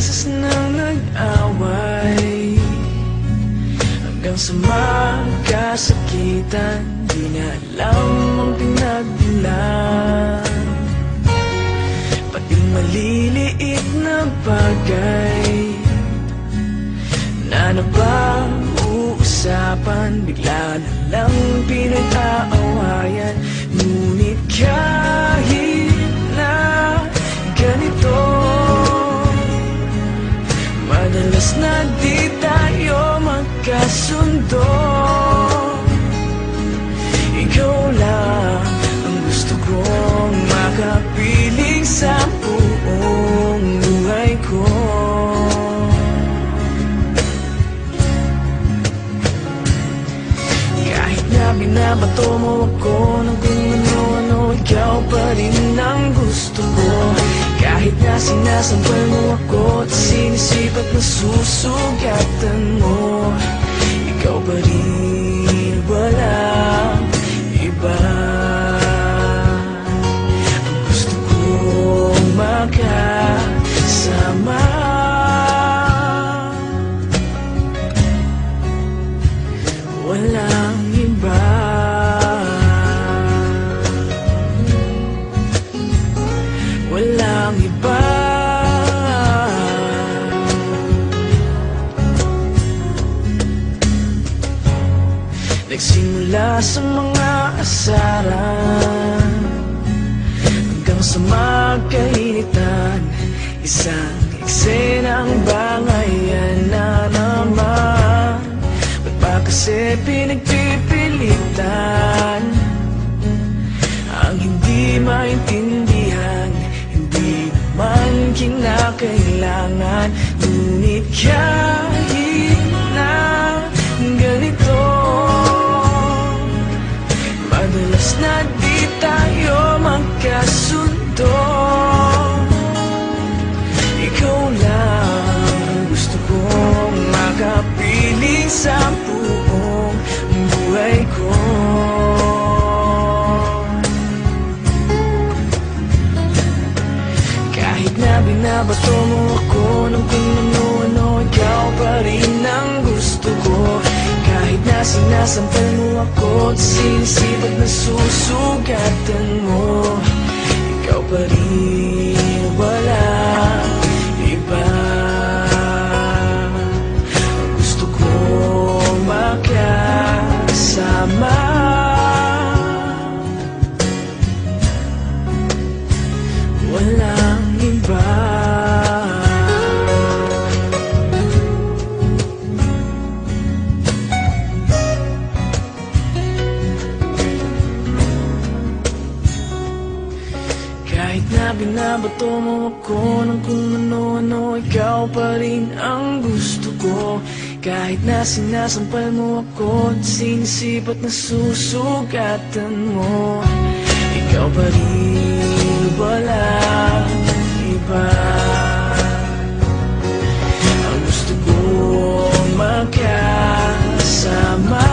beses nang nag-away, hanggang sa magkasakitan. Di na alam ang pinagbilang, pati maliliit na bagay na napag-uusapan, bigla na lang pinag-aawayan. Ngunit kahit na ganito, madalas na di tayo magkasundo. Ikaw lang ang gusto kong makapiling sa buong buhay ko. Kahit na binabato mo ako ng kung ano-ano, ikaw pa rin ang gusto ko. Kahit na sinasampal mo ako at sinisipat na susugatan mo, ikaw pa rin, walang iba. Ang gusto kong makasama, walang iba. Walang iba. Nagsimula sa mga asaran hanggang sa magkainitan, isang eksenang bangayan na naman. Ba't ba kasi pinagpipilitan ang hindi maintindihan? Hindi naman kinakailangan. Ngunit kahit na ganito, madalas na di tayo magkasundo. Ikaw lang gusto kong makapiling sa buong buhay ko. Kahit na binabato mo ako ng kung ano-ano, ikaw pa rin ang gusto ko. Kahit na sinasampal mo ako at sinisipat na susugatan mo, ikaw pa rin, walang iba. Ang gusto kong makasama, walang iba. Kahit na binabato mo ako ng kung ano-ano, ikaw pa rin ang gusto ko. Kahit na sinasampal mo ako at sinisipat na susugatan mo, ikaw pa rin, walang iba. Ang gusto kong makasama,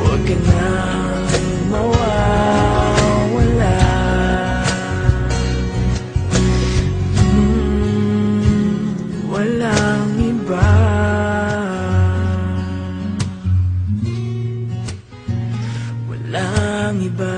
huwag ka nang mawawala. Walang iba. Walang iba.